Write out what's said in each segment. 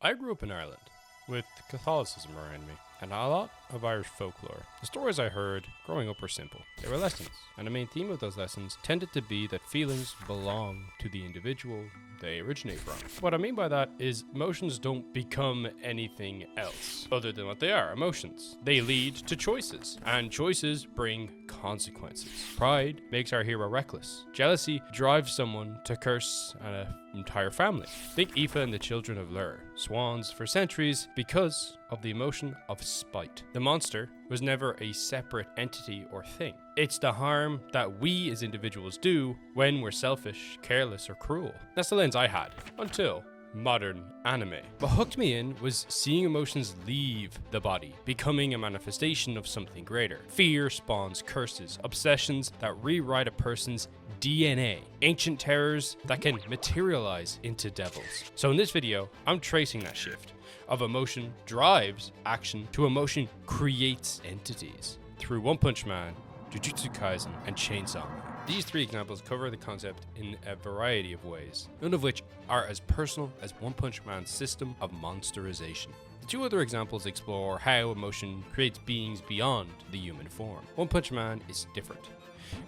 I grew up in Ireland, with Catholicism around me, and a lot of Irish folklore. The stories I heard growing up were simple. They were lessons, and the main theme of those lessons tended to be that feelings belong to the individual they originate from. What I mean by that is emotions don't become anything else other than what they are, emotions. They lead to choices, and choices bring consequences. Pride makes our hero reckless. Jealousy drives someone to curse an entire family. Think Aoife and the children of Lur, swans for centuries because of the emotion of spite. The monster was never a separate entity or thing. It's the harm that we as individuals do when we're selfish, careless, or cruel. That's the lens I had until modern anime. What hooked me in was seeing emotions leave the body, becoming a manifestation of something greater. Fear spawns curses, obsessions that rewrite a person's DNA, ancient terrors that can materialize into devils. So in this video, I'm tracing that shift of emotion drives action to emotion creates entities through One Punch Man, Jujutsu Kaisen, and Chainsaw Man. These three examples cover the concept in a variety of ways, none of which are as personal as One Punch Man's system of monsterization. The two other examples explore how emotion creates beings beyond the human form. One Punch Man is different.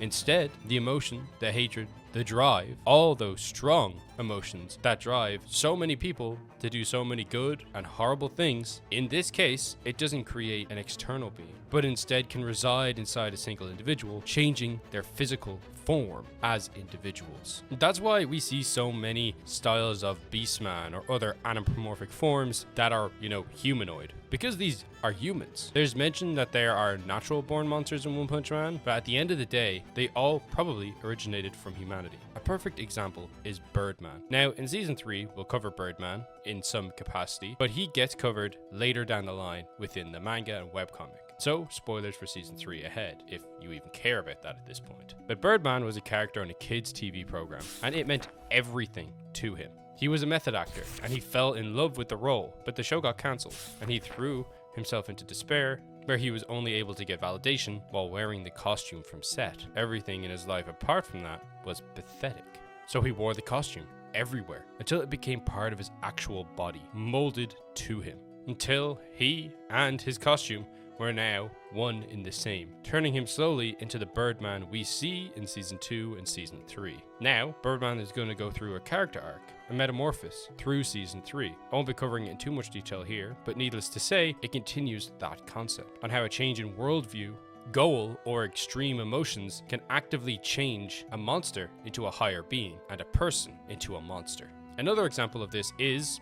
Instead, the emotion, the hatred, the drive, all those strong emotions that drive so many people to do so many good and horrible things, in this case, it doesn't create an external being, but instead can reside inside a single individual, changing their physical form as individuals. That's why we see so many styles of Beastman or other anthropomorphic forms that are, humanoid. Because these are humans. There's mention that there are natural born monsters in One Punch Man, but at the end of the day, they all probably originated from humanity. A perfect example is Birdman. Now, in season 3, we'll cover Birdman in some capacity, but he gets covered later down the line within the manga and webcomic. So, spoilers for season 3 ahead, if you even care about that at this point. But Birdman was a character on a kids' TV program, and it meant everything to him. He was a method actor, and he fell in love with the role, but the show got cancelled, and he threw himself into despair, where he was only able to get validation while wearing the costume from set. Everything in his life apart from that was pathetic. So he wore the costume everywhere, until it became part of his actual body, molded to him, until he and his costume were now one in the same, turning him slowly into the Birdman we see in season 2 and season 3. Now, Birdman is going to go through a character arc, a metamorphosis, through season 3. I won't be covering it in too much detail here, but needless to say, it continues that concept on how a change in worldview, goal, or extreme emotions can actively change a monster into a higher being and a person into a monster. Another example of this is,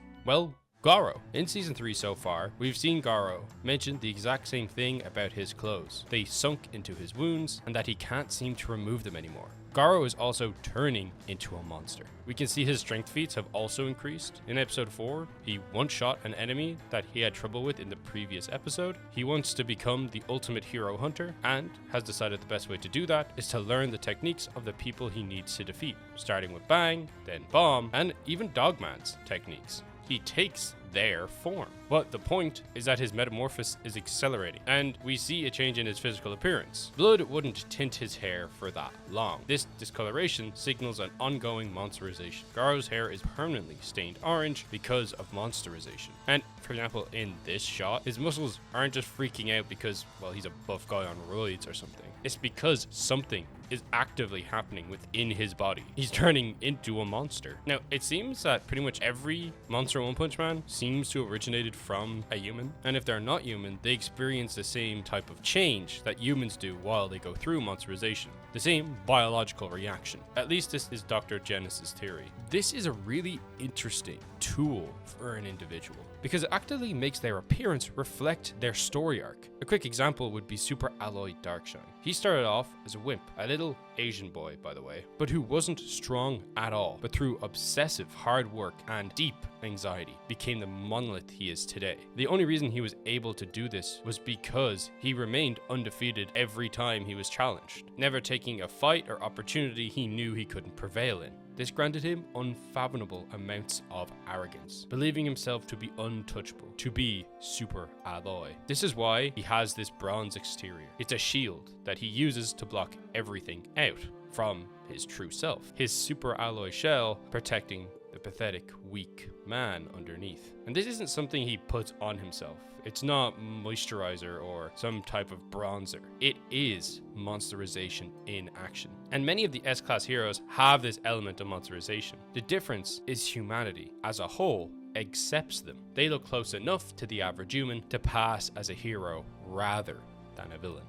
Garo. In season 3 so far, we've seen Garo mention the exact same thing about his clothes. They sunk into his wounds and that he can't seem to remove them anymore. Garo is also turning into a monster. We can see his strength feats have also increased. In episode 4, he one-shot an enemy that he had trouble with in the previous episode. He wants to become the ultimate hero hunter and has decided the best way to do that is to learn the techniques of the people he needs to defeat, starting with Bang, then Bomb, and even Dogman's techniques. He takes their form. But the point is that his metamorphosis is accelerating, and we see a change in his physical appearance. Blood wouldn't tint his hair for that long. This discoloration signals an ongoing monsterization. Garo's hair is permanently stained orange because of monsterization. And for example, in this shot, his muscles aren't just freaking out because, he's a buff guy on roids or something. It's because something is actively happening within his body. He's turning into a monster. Now, it seems that pretty much every monster in One Punch Man seems to have originated from a human, and if they're not human, they experience the same type of change that humans do while they go through monsterization. The same biological reaction. At least this is Dr. Genesis' theory. This is a really interesting tool for an individual because it actively makes their appearance reflect their story arc. A quick example would be Super Alloy Darkshine. He started off as a wimp, a little Asian boy, by the way, but who wasn't strong at all, but through obsessive hard work and deep anxiety became the monolith he is today. The only reason he was able to do this was because he remained undefeated every time he was challenged, never taking a fight or opportunity he knew he couldn't prevail in. This granted him unfathomable amounts of arrogance, believing himself to be untouchable, to be super alloy. This is why he has this bronze exterior. It's a shield that he uses to block everything out from his true self. His super alloy shell protecting the pathetic, weak man underneath. And this isn't something he puts on himself. It's not moisturizer or some type of bronzer. It is monsterization in action. And many of the S-class heroes have this element of monsterization. The difference is humanity as a whole accepts them. They look close enough to the average human to pass as a hero rather than a villain.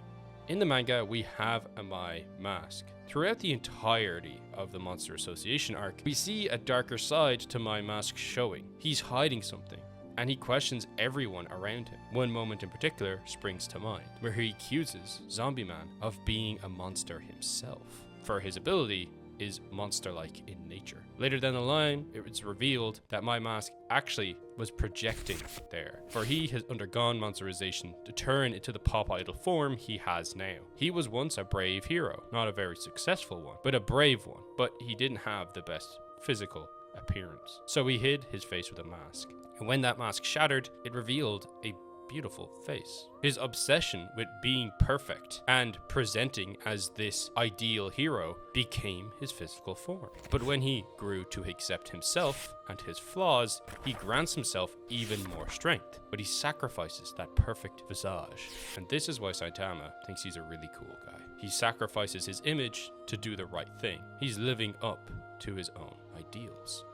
In the manga, we have a Mai mask. Throughout the entirety of the Monster Association arc, we see a darker side to Mai mask showing. He's hiding something, and he questions everyone around him. One moment in particular springs to mind, where he accuses Zombie Man of being a monster himself, for his ability is monster-like in nature. Later down the line, it was revealed that Mai mask actually was projecting there, for he has undergone monsterization to turn into the pop idol form he has now. He was once a brave hero, not a very successful one, but a brave one, but he didn't have the best physical appearance. So he hid his face with a mask. And when that mask shattered, it revealed a beautiful face. His obsession with being perfect and presenting as this ideal hero became his physical form. But when he grew to accept himself and his flaws, he grants himself even more strength. But he sacrifices that perfect visage. And this is why Saitama thinks he's a really cool guy. He sacrifices his image to do the right thing. He's living up to his own ideals.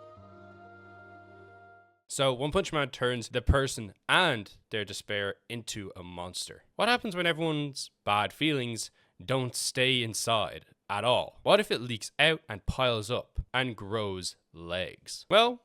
So One Punch Man turns the person and their despair into a monster. What happens when everyone's bad feelings don't stay inside at all? What if it leaks out and piles up and grows legs? Well,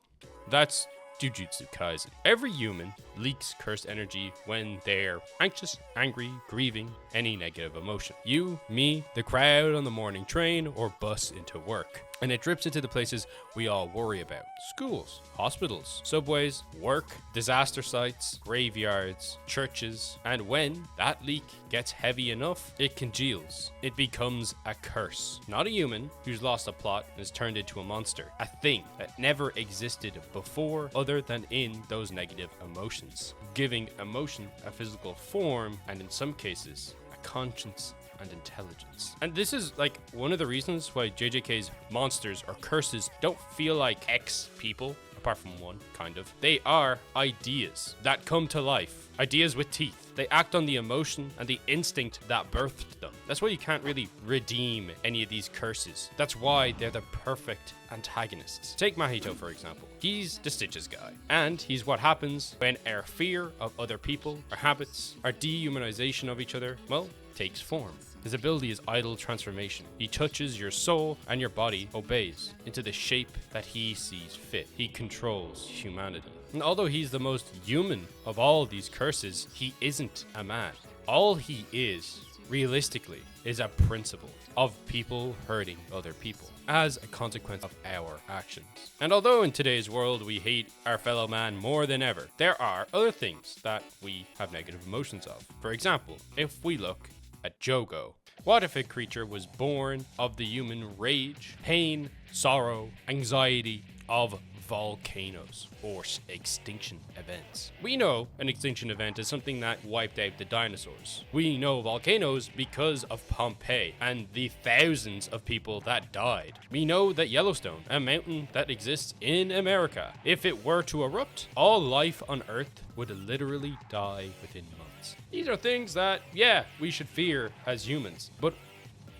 that's Jujutsu Kaisen. Every human leaks cursed energy when they're anxious, angry, grieving, any negative emotion. You, me, the crowd on the morning train or bus into work. And it drips into the places we all worry about. Schools, hospitals, subways, work, disaster sites, graveyards, churches. And when that leak gets heavy enough, it congeals. It becomes a curse. Not a human who's lost a plot and is turned into a monster. A thing that never existed before other than in those negative emotions. Giving emotion a physical form and in some cases, a conscience and intelligence. And this is like one of the reasons why JJK's monsters or curses don't feel like X people, apart from one, kind of. They are ideas that come to life. Ideas with teeth. They act on the emotion and the instinct that birthed them. That's why you can't really redeem any of these curses. That's why they're the perfect antagonists. Take Mahito, for example. He's the Stitches guy. And he's what happens when our fear of other people, our habits, our dehumanization of each other, well, takes form. His ability is idol transformation. He touches your soul and your body obeys into the shape that he sees fit. He controls humanity. And although he's the most human of all these curses, he isn't a man. All he is, realistically, is a principle of people hurting other people as a consequence of our actions. And although in today's world we hate our fellow man more than ever, there are other things that we have negative emotions of. For example, if we look at Jogo. What if a creature was born of the human rage, pain, sorrow, anxiety of volcanoes or extinction events? We know an extinction event is something that wiped out the dinosaurs. We know volcanoes because of Pompeii and the thousands of people that died. We know that Yellowstone, a mountain that exists in America, if it were to erupt, all life on Earth would literally die within months. These are things that, yeah, we should fear as humans. But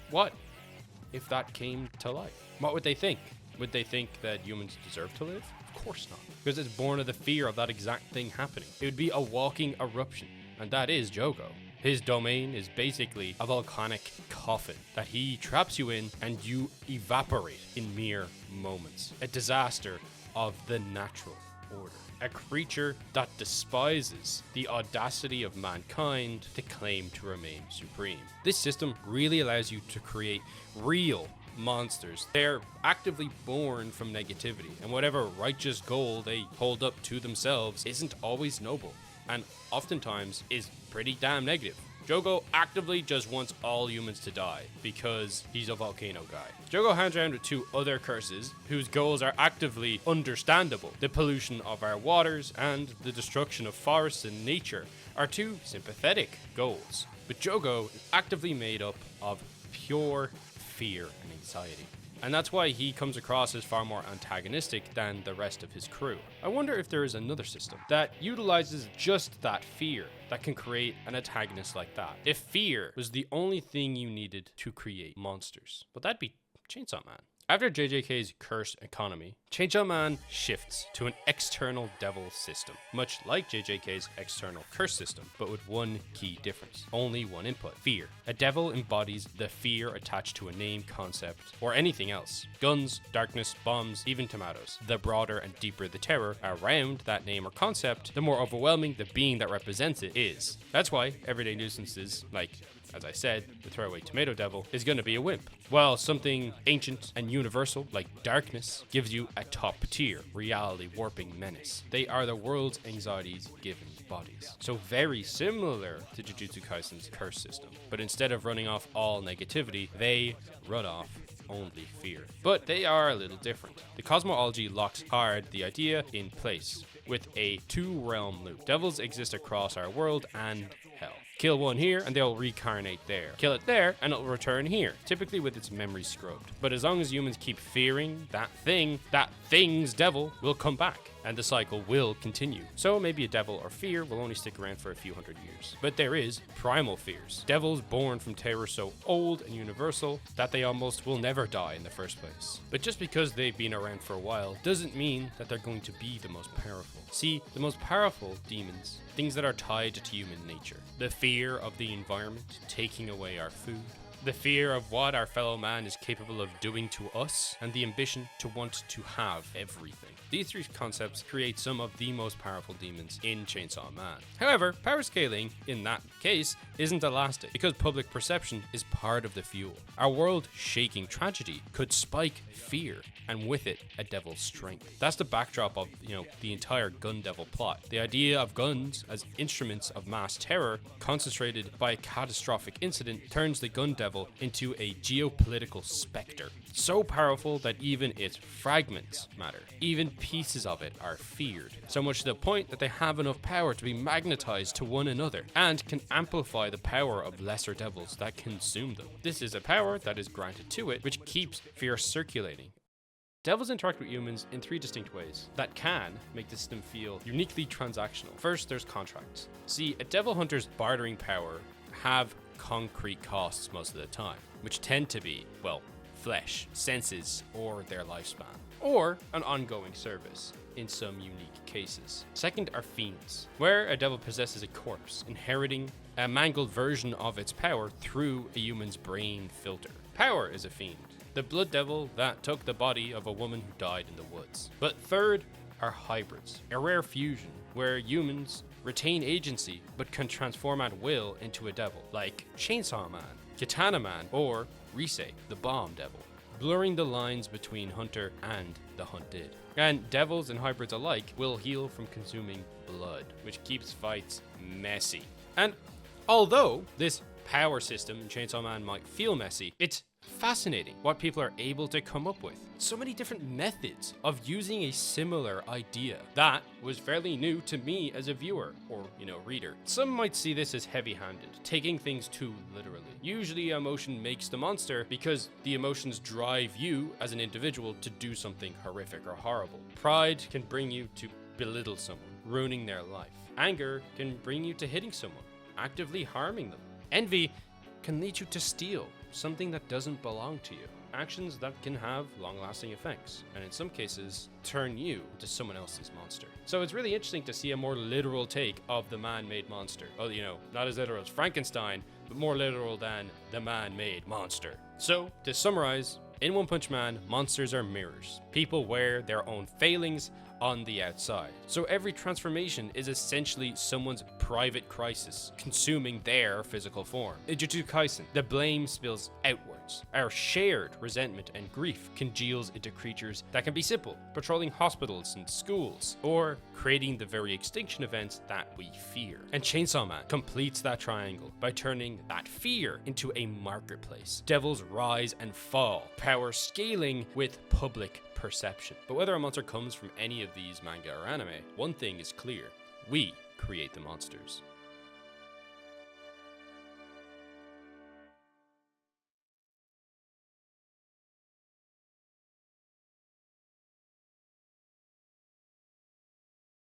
what if that came to life? What would they think? Would they think that humans deserve to live? Of course not. Because it's born of the fear of that exact thing happening. It would be a walking eruption. And that is Jogo. His domain is basically a volcanic coffin that he traps you in and you evaporate in mere moments. A disaster of the natural order. A creature that despises the audacity of mankind to claim to remain supreme. This system really allows you to create real monsters. They're actively born from negativity, and whatever righteous goal they hold up to themselves isn't always noble, and oftentimes is pretty damn negative. Jogo actively just wants all humans to die because he's a volcano guy. Jogo hangs around with two other curses whose goals are actively understandable. The pollution of our waters and the destruction of forests and nature are two sympathetic goals. But Jogo is actively made up of pure fear and anxiety. and that's why he comes across as far more antagonistic than the rest of his crew. I wonder if there is another system that utilizes just that fear that can create an antagonist like that. If fear was the only thing you needed to create monsters, well, that'd be Chainsaw Man. After JJK's cursed economy, Chainsaw Man shifts to an external devil system, much like JJK's external curse system, but with one key difference. Only one input: fear. A devil embodies the fear attached to a name, concept, or anything else. Guns, darkness, bombs, even tomatoes. The broader and deeper the terror around that name or concept, the more overwhelming the being that represents it is. That's why everyday nuisances, like, as I said, the throwaway tomato devil, is going to be a wimp. While something ancient and universal, like darkness, gives you a top-tier, reality-warping menace. They are the world's anxieties given bodies. So very similar to Jujutsu Kaisen's curse system. But instead of running off all negativity, they run off only fear. But they are a little different. The cosmology locks hard the idea in place with a two-realm loop. Devils exist across our world and hell. Kill one here and they'll reincarnate there. Kill it there and it'll return here, typically with its memory scrubbed. But as long as humans keep fearing that thing's devil will come back, and the cycle will continue. So maybe a devil or fear will only stick around for a few hundred years. But there is primal fears. Devils born from terror so old and universal that they almost will never die in the first place. But just because they've been around for a while doesn't mean that they're going to be the most powerful. See, the most powerful demons, things that are tied to human nature. The fear of the environment taking away our food, the fear of what our fellow man is capable of doing to us, and the ambition to want to have everything. These three concepts create some of the most powerful demons in Chainsaw Man. However, power scaling, in that case, isn't elastic, because public perception is part of the fuel. Our world-shaking tragedy could spike fear, and with it, a devil's strength. That's the backdrop of, the entire Gun Devil plot. The idea of guns as instruments of mass terror, concentrated by a catastrophic incident, turns the Gun Devil into a geopolitical specter. So powerful that even its fragments matter. Even pieces of it are feared. So much to the point that they have enough power to be magnetized to one another, and can amplify the power of lesser devils that consume them. This is a power that is granted to it, which keeps fear circulating. Devils interact with humans in three distinct ways that can make the system feel uniquely transactional. First, there's contracts. See, a devil hunter's bartering power have concrete costs most of the time, which tend to be, flesh, senses, or their lifespan, or an ongoing service in some unique cases. Second are fiends, where a devil possesses a corpse, inheriting a mangled version of its power through a human's brain filter. Power is a fiend, the blood devil that took the body of a woman who died in the woods. But third are hybrids, a rare fusion where humans retain agency but can transform at will into a devil, like Chainsaw Man, Katana Man, or Rise, the bomb devil, blurring the lines between hunter and the hunted. And devils and hybrids alike will heal from consuming blood, which keeps fights messy. And although this power system in Chainsaw Man might feel messy, it's fascinating what people are able to come up with. So many different methods of using a similar idea. That was fairly new to me as a viewer, or, reader. Some might see this as heavy-handed, taking things too literally. Usually emotion makes the monster because the emotions drive you as an individual to do something horrific or horrible. Pride can bring you to belittle someone, ruining their life. Anger can bring you to hitting someone, actively harming them. Envy can lead you to steal something that doesn't belong to you. Actions that can have long-lasting effects, and in some cases, turn you into someone else's monster. So it's really interesting to see a more literal take of the man-made monster. Oh, not as literal as Frankenstein, but more literal than the man-made monster. So, to summarize, in One Punch Man, monsters are mirrors. People wear their own failings on the outside. So every transformation is essentially someone's private crisis, consuming their physical form. In Jujutsu Kaisen, the blame spills outwards. Our shared resentment and grief congeals into creatures that can be simple, patrolling hospitals and schools, or creating the very extinction events that we fear. And Chainsaw Man completes that triangle by turning that fear into a marketplace. Devils rise and fall, power scaling with public perception. But whether a monster comes from any of these manga or anime, one thing is clear: we create the monsters.